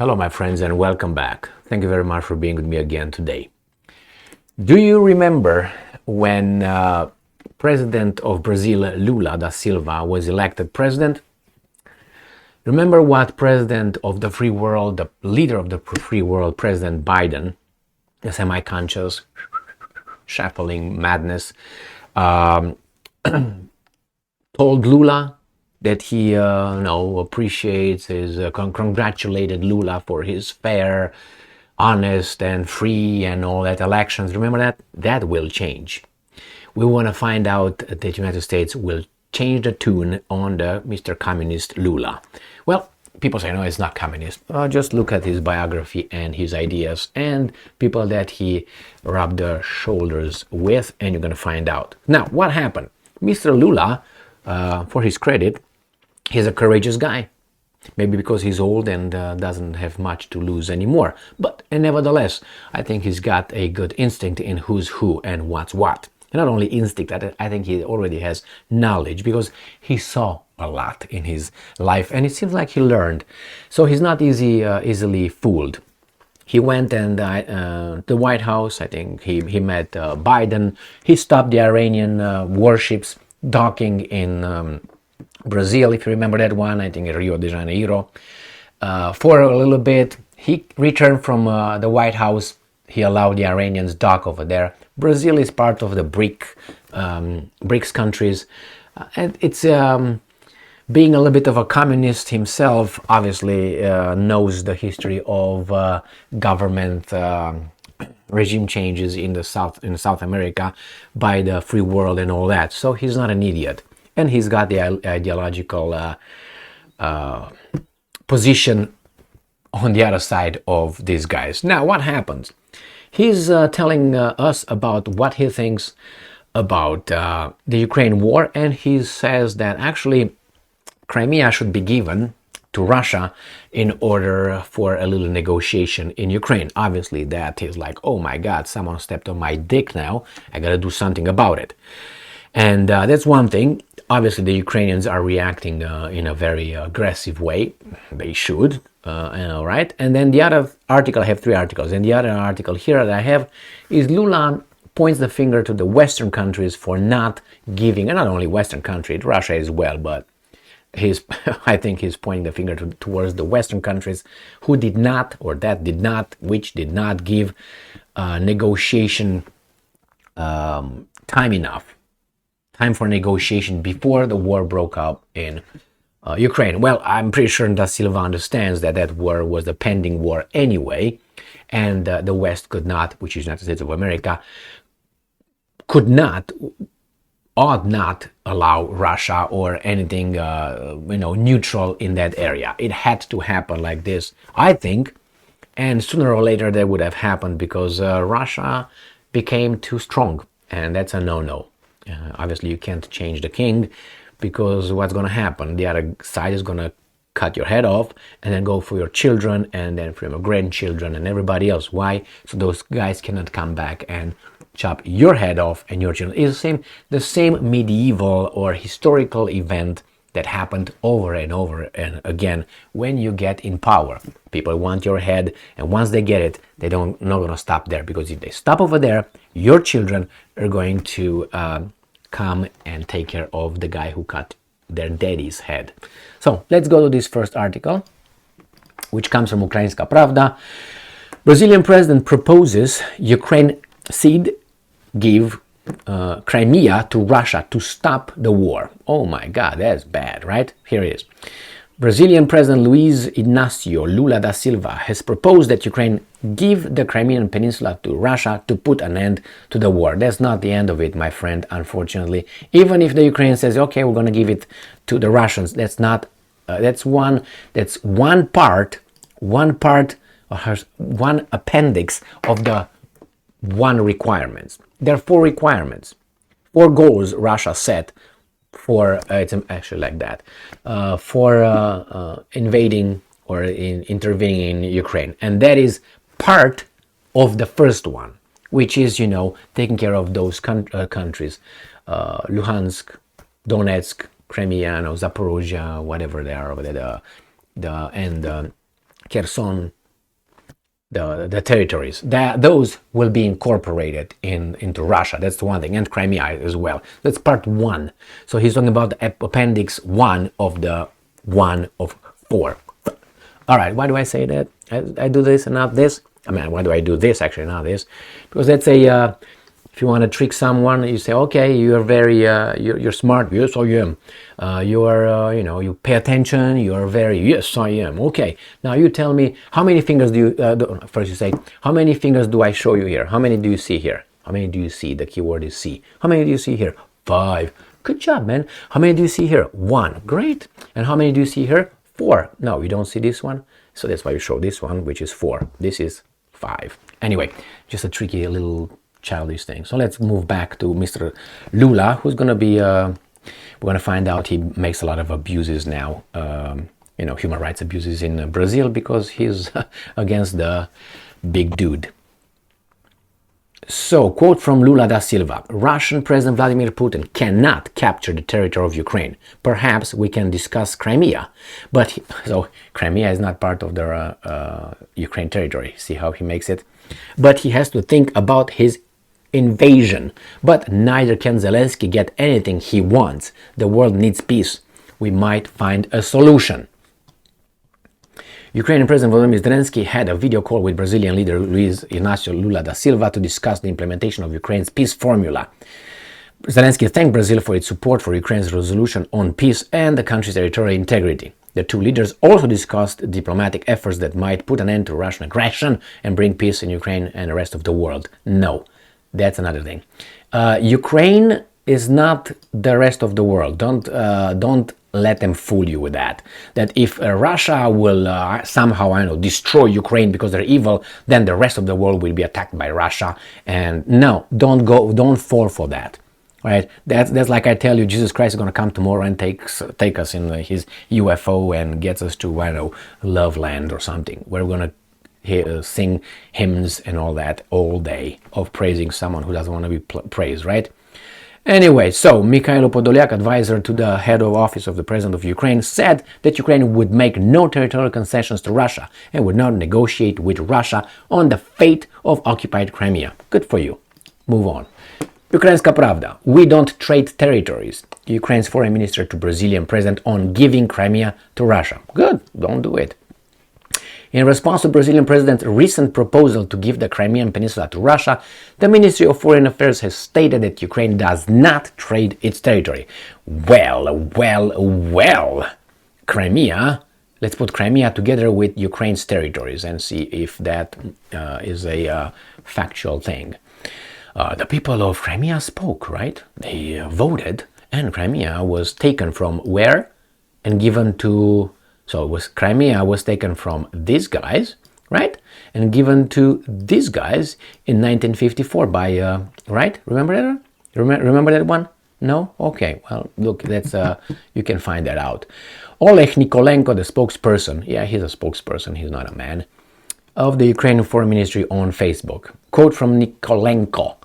Hello, my friends, and welcome back. Thank you very much for being with me again today. Do you remember when President of Brazil, Lula da Silva, was elected president? Remember what President of the free world, the leader of the free world, President Biden, the semi-conscious, shuffling madness, told Lula that he appreciates congratulated Lula for his fair, honest and free and all that elections. Remember that? That will change. We want to find out that the United States will change the tune on the Mr. Communist Lula. Well, people say, no, it's not communist. Just look at his biography and his ideas and people that he rubbed the shoulders with, and you're going to find out. Now, what happened? Mr. Lula, for his credit, he's a courageous guy. Maybe because he's old and doesn't have much to lose anymore. But nevertheless, I think he's got a good instinct in who's who and what's what. And not only instinct, I think he already has knowledge because he saw a lot in his life and it seems like he learned. So he's not easily fooled. He went and the White House, I think he met Biden. He stopped the Iranian warships docking in Brazil, if you remember that one, I think in Rio de Janeiro. For a little bit, he returned from the White House. He allowed the Iranians dock over there. Brazil is part of the BRICS countries. And it's being a little bit of a communist himself, obviously knows the history of government regime changes in South America by the free world and all that. So he's not an idiot. And he's got the ideological position on the other side of these guys. Now, what happens? He's telling us about what he thinks about the Ukraine war, and he says that actually Crimea should be given to Russia in order for a little negotiation in Ukraine. Obviously, that is like, oh my God, someone stepped on my dick now. I gotta do something about it. And that's one thing. Obviously, the Ukrainians are reacting in a very aggressive way. They should, right? And then the other article, I have 3 articles. And the other article here that I have is Lula points the finger to the Western countries for not giving, and not only Western countries, Russia as well, but I think he's pointing the finger towards the Western countries who did not, or that did not, which did not give negotiation time for negotiation before the war broke out in Ukraine. Well, I'm pretty sure Da Silva understands that that war was a pending war anyway, and the West could not, which is United States of America, ought not allow Russia or anything, neutral in that area. It had to happen like this, I think, and sooner or later that would have happened because Russia became too strong, and that's a no-no. Obviously, you can't change the king because what's going to happen? The other side is going to cut your head off and then go for your children and then for your grandchildren and everybody else. Why? So those guys cannot come back and chop your head off and your children. It's the same medieval or historical event that happened over and over and again when you get in power. People want your head, and once they get it, they're not going to stop there, because if they stop over there, your children are going to come and take care of the guy who cut their daddy's head. So let's go to this first article, which comes from Ukrainska Pravda. Brazilian president proposes Ukraine cede, give Crimea to Russia to stop the war. Oh my God, that's bad, right? Here it is. Brazilian President Luiz Inácio Lula da Silva has proposed that Ukraine give the Crimean Peninsula to Russia to put an end to the war. That's not the end of it, my friend, unfortunately. Even if the Ukraine says, okay, we're going to give it to the Russians, that's not, that's one appendix of the one requirements. There are 4 requirements, 4 goals Russia set for, it's actually like that, for invading or intervening in Ukraine. And that is part of the first one, which is, taking care of those countries, Luhansk, Donetsk, Crimea, Zaporozhia, whatever they are over there, and Kherson, the territories, those will be incorporated into Russia. That's the one thing, and Crimea as well. That's part 1. So he's talking about appendix 1 of the 1 of 4. All right, why do I say that? I do this and not this. I mean, why do I do this actually, not this? Because that's a if you want to trick someone, you say, okay, you're very you're smart. Yes, I am. You are you pay attention. You are very, yes, I am. Okay, now you tell me, how many fingers do you first you say, how many fingers do I show you here? How many do you see here? How many do you see? The keyword is see. How many do you see here? 5. Good job, man. How many do you see here? 1. Great. And how many do you see here? 4. No, you don't see this one, so that's why you show this one, which is 4. This is 5. Anyway, just a tricky little childish thing. So let's move back to Mr. Lula, who's going to be, we're going to find out he makes a lot of abuses now, human rights abuses in Brazil, because he's against the big dude. So, quote from Lula da Silva: Russian President Vladimir Putin cannot capture the territory of Ukraine. Perhaps we can discuss Crimea. But, so Crimea is not part of the Ukraine territory. See how he makes it? But he has to think about his invasion. But neither can Zelensky get anything he wants. The world needs peace. We might find a solution. Ukrainian President Volodymyr Zelensky had a video call with Brazilian leader Luiz Inácio Lula da Silva to discuss the implementation of Ukraine's peace formula. Zelensky thanked Brazil for its support for Ukraine's resolution on peace and the country's territorial integrity. The two leaders also discussed diplomatic efforts that might put an end to Russian aggression and bring peace in Ukraine and the rest of the world. No, that's another thing. Ukraine is not the rest of the world. Don't let them fool you with that. That if Russia will somehow, destroy Ukraine because they're evil, then the rest of the world will be attacked by Russia. And no, don't fall for that. Right? That's like I tell you, Jesus Christ is going to come tomorrow and take us in his UFO and gets us to, Love Land or something. We're going to sing hymns and all that all day of praising someone who doesn't want to be praised, right? Anyway, so Mikhailo Podolyak, advisor to the head of office of the president of Ukraine, said that Ukraine would make no territorial concessions to Russia and would not negotiate with Russia on the fate of occupied Crimea. Good for you. Move on. Ukrainska Pravda. We don't trade territories. Ukraine's foreign minister to Brazilian president on giving Crimea to Russia. Good. Don't do it. In response to Brazilian president's recent proposal to give the Crimean Peninsula to Russia, the Ministry of Foreign Affairs has stated that Ukraine does not trade its territory. Well. Crimea, let's put Crimea together with Ukraine's territories and see if that is a factual thing. The people of Crimea spoke, right? They voted, and Crimea was taken from where and given to... So Crimea was taken from these guys, right? And given to these guys in 1954 by, right? Remember that? Remember that one? No? Okay. Well, look, that's you can find that out. Oleg Nikolenko, the spokesperson, yeah, he's a spokesperson, he's not a man, of the Ukrainian Foreign Ministry on Facebook. Quote from Nikolenko: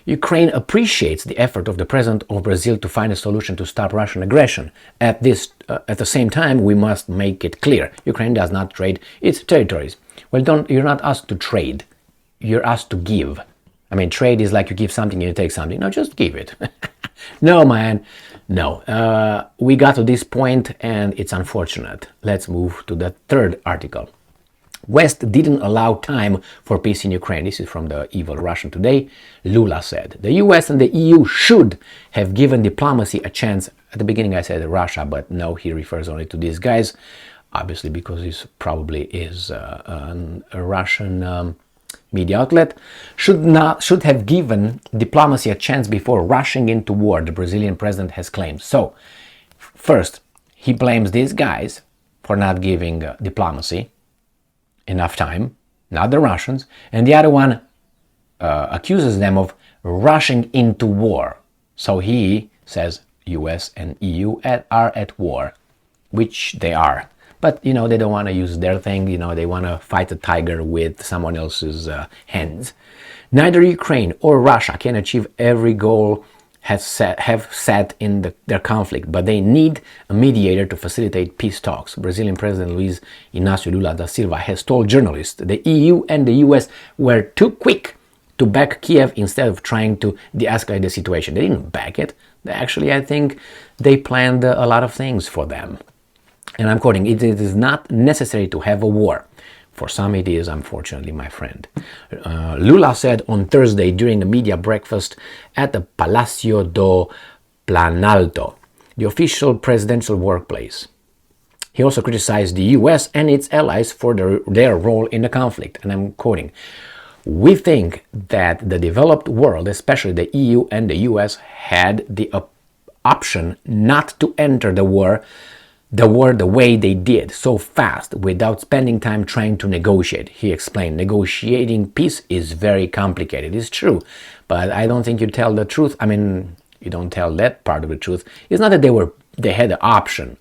Ukraine appreciates the effort of the president of Brazil to find a solution to stop Russian aggression. At the same time, we must make it clear: Ukraine does not trade its territories. Well, you're not asked to trade. You're asked to give. I mean, trade is like you give something and you take something. No, just give it. No, man. No. We got to this point and it's unfortunate. Let's move to the third article. West didn't allow time for peace in Ukraine. This is from the evil Russian Today. Lula said, the US and the EU should have given diplomacy a chance. At the beginning I said Russia, but no, he refers only to these guys, obviously because this probably is a Russian media outlet. Should have given diplomacy a chance before rushing into war, the Brazilian president has claimed. So, first, he blames these guys for not giving diplomacy enough time, not the Russians, and the other one accuses them of rushing into war. So he says US and EU are at war, which they are. But, they don't want to use their thing, they want to fight a tiger with someone else's hands. Neither Ukraine or Russia can achieve every goal have sat in their conflict, but they need a mediator to facilitate peace talks. Brazilian President Luiz Inácio Lula da Silva has told journalists the EU and the US were too quick to back Kiev instead of trying to de-escalate the situation. They didn't back it. Actually, I think they planned a lot of things for them. And I'm quoting, it is not necessary to have a war. For some it is, unfortunately, my friend. Lula said on Thursday during a media breakfast at the Palacio do Planalto, the official presidential workplace. He also criticized the US and its allies for their role in the conflict. And I'm quoting, we think that the developed world, especially the EU and the US, had the option not to enter the war the way they did, so fast, without spending time trying to negotiate. He explained, negotiating peace is very complicated. It's true, but I don't think you tell the truth. I mean, you don't tell that part of the truth. It's not that they had the option.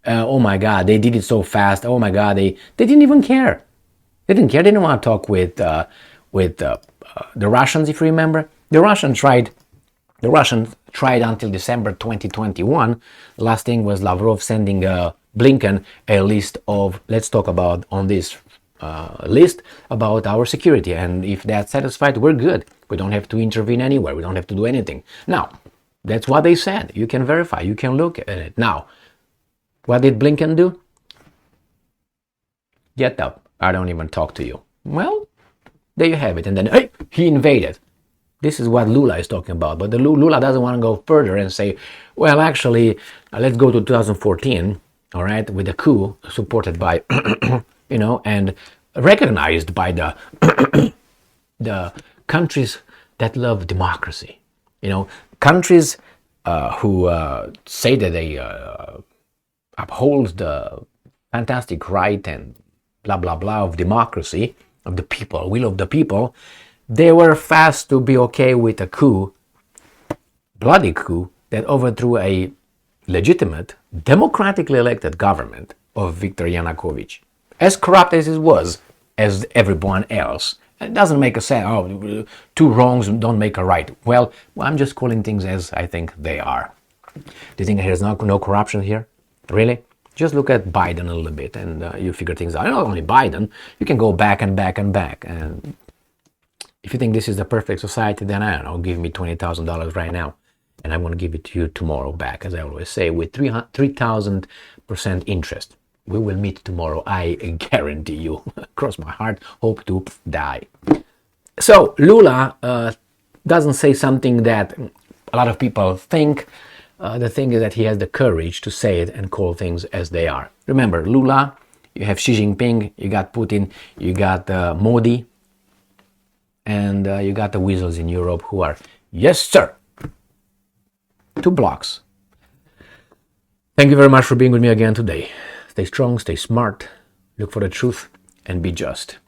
Oh my God, they did it so fast. Oh my God, they didn't even care. They didn't care. They didn't want to talk with the Russians, if you remember. The Russians tried until December 2021. Last thing was Lavrov sending Blinken a list of, let's talk about on this list about our security. And if that's satisfied, we're good. We don't have to intervene anywhere. We don't have to do anything. Now, that's what they said. You can verify. You can look at it. Now, what did Blinken do? Get up. I don't even talk to you. Well, there you have it. And then, hey, he invaded. This is what Lula is talking about. But the Lula doesn't want to go further and say, well, actually, let's go to 2014, all right, with a coup supported by, and recognized by the countries that love democracy. Countries who say that they uphold the fantastic right and blah, blah, blah of democracy, of the people, will of the people. They were fast to be okay with a coup, bloody coup, that overthrew a legitimate, democratically elected government of Viktor Yanukovych. As corrupt as it was, as everyone else. It doesn't make a sense. Oh, two wrongs don't make a right. Well, I'm just calling things as I think they are. Do you think there's no corruption here? Really? Just look at Biden a little bit and you figure things out. Not only Biden, you can go back and back and back. And if you think this is the perfect society, then I don't know, give me $20,000 right now. And I'm going to give it to you tomorrow back, as I always say, with 3,000% interest. We will meet tomorrow, I guarantee you. Cross my heart, hope to die. So, Lula doesn't say something that a lot of people think. The thing is that he has the courage to say it and call things as they are. Remember, Lula, you have Xi Jinping, you got Putin, you got Modi, and you got the weasels in Europe who are, yes, sir, 2 blocks. Thank you very much for being with me again today. Stay strong, stay smart, look for the truth, and be just.